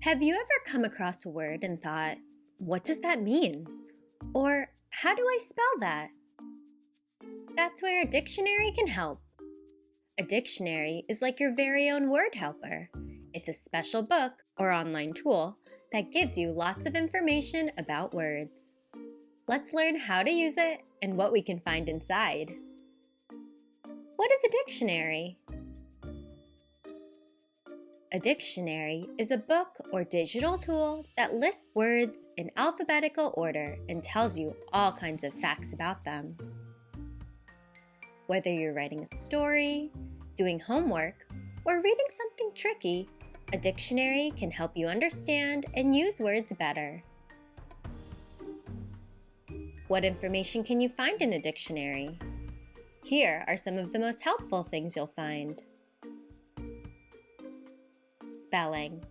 Have you ever come across a word and thought, what does that mean? Or how do I spell that? That's where a dictionary can help. A dictionary is like your very own word helper. It's a special book or online tool that gives you lots of information about words. Let's learn how to use it and what we can find inside. What is a dictionary? A dictionary is a book or digital tool that lists words in alphabetical order and tells you all kinds of facts about them. Whether you're writing a story, doing homework, or reading something tricky, a dictionary can help you understand and use words better. What information can you find in a dictionary? Here are some of the most helpful things you'll find. Spelling.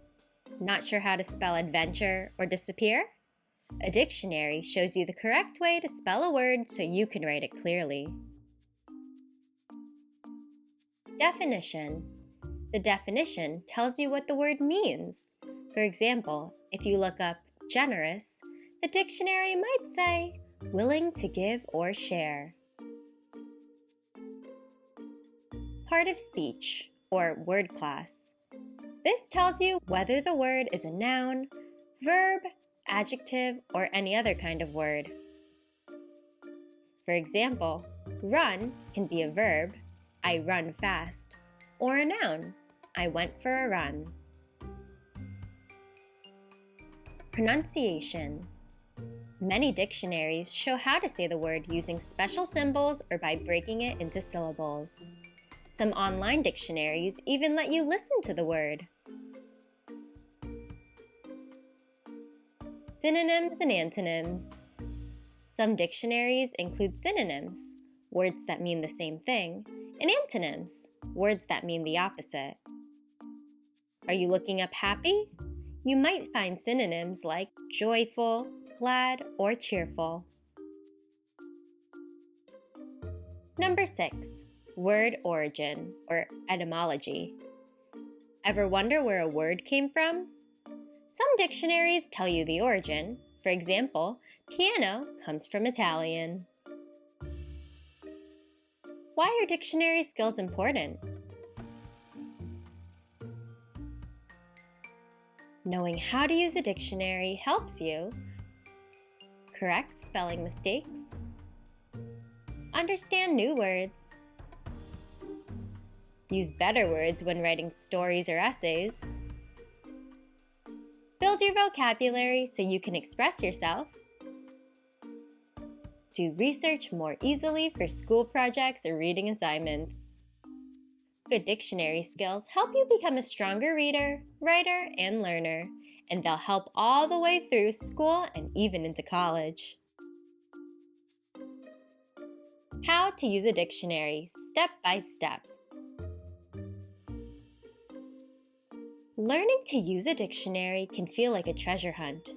Not sure how to spell adventure or disappear? A dictionary shows you the correct way to spell a word so you can write it clearly. Definition. The definition tells you what the word means. For example, if you look up generous, the dictionary might say willing to give or share. Part of speech, or word class. This tells you whether the word is a noun, verb, adjective, or any other kind of word. For example, run can be a verb, I run fast, or a noun, I went for a run. Pronunciation. Many dictionaries show how to say the word using special symbols or by breaking it into syllables. Some online dictionaries even let you listen to the word. Synonyms and antonyms. Some dictionaries include synonyms, words that mean the same thing, and antonyms, words that mean the opposite. Are you looking up happy? You might find synonyms like joyful, glad, or cheerful. Number 6. Word origin, or etymology. Ever wonder where a word came from? Some dictionaries tell you the origin. For example, piano comes from Italian. Why are dictionary skills important? Knowing how to use a dictionary helps you correct spelling mistakes, understand new words, use better words when writing stories or essays, build your vocabulary so you can express yourself, do research more easily for school projects or reading assignments. Good dictionary skills help you become a stronger reader, writer, and learner, and they'll help all the way through school and even into college. How to use a dictionary, step by step. Learning to use a dictionary can feel like a treasure hunt.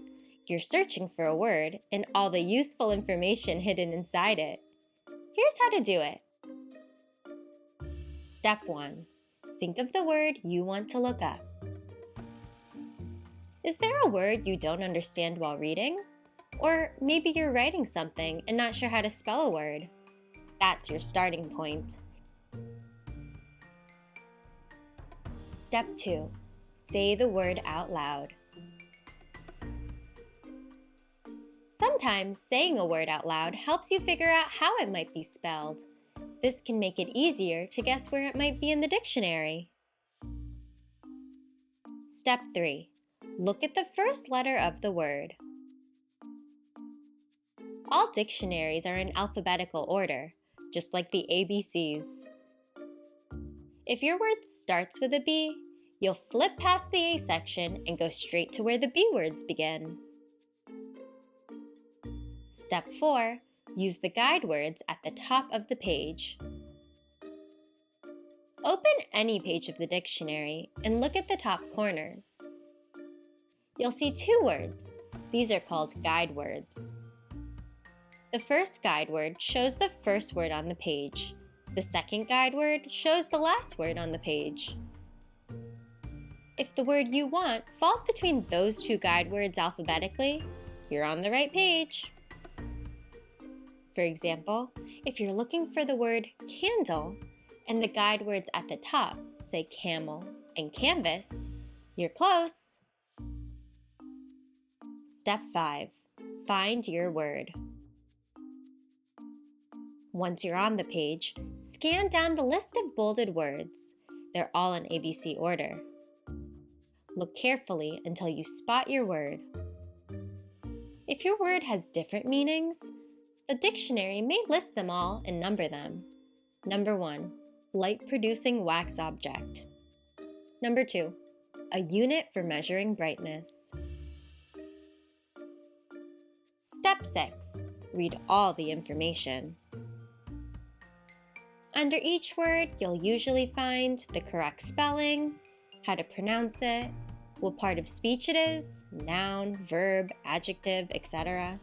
You're searching for a word and all the useful information hidden inside it. Here's how to do it. Step 1. Think of the word you want to look up. Is there a word you don't understand while reading? Or maybe you're writing something and not sure how to spell a word. That's your starting point. Step 2. Say the word out loud. Sometimes saying a word out loud helps you figure out how it might be spelled. This can make it easier to guess where it might be in the dictionary. Step 3. Look at the first letter of the word. All dictionaries are in alphabetical order, just like the ABCs. If your word starts with a B, you'll flip past the A section and go straight to where the B words begin. Step 4. Use the guide words at the top of the page. Open any page of the dictionary and look at the top corners. You'll see 2 words. These are called guide words. The first guide word shows the first word on the page. The second guide word shows the last word on the page. If the word you want falls between those two guide words alphabetically, you're on the right page. For example, if you're looking for the word candle and the guide words at the top say camel and canvas, you're close. Step 5. Find your word. Once you're on the page, scan down the list of bolded words. They're all in ABC order. Look carefully until you spot your word. If your word has different meanings, the dictionary may list them all and number them. Number 1, light-producing wax object. Number 2, a unit for measuring brightness. Step 6, read all the information. Under each word, you'll usually find the correct spelling, how to pronounce it, what part of speech it is, noun, verb, adjective, etc.,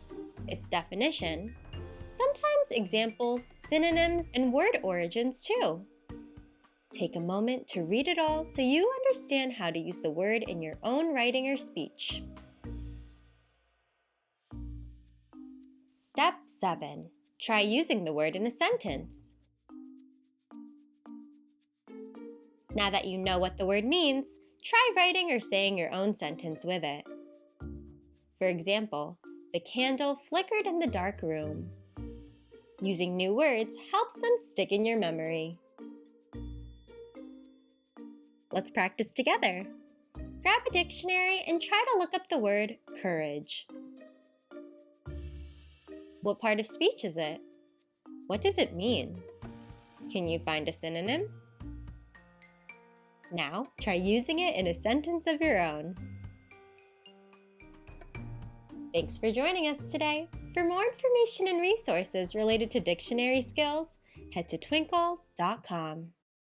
its definition, sometimes examples, synonyms, and word origins too. Take a moment to read it all so you understand how to use the word in your own writing or speech. Step 7. Try using the word in a sentence. Now that you know what the word means, try writing or saying your own sentence with it. For example, the candle flickered in the dark room. Using new words helps them stick in your memory. Let's practice together. Grab a dictionary and try to look up the word courage. What part of speech is it? What does it mean? Can you find a synonym? Now, try using it in a sentence of your own. Thanks for joining us today. For more information and resources related to dictionary skills, head to twinkl.com.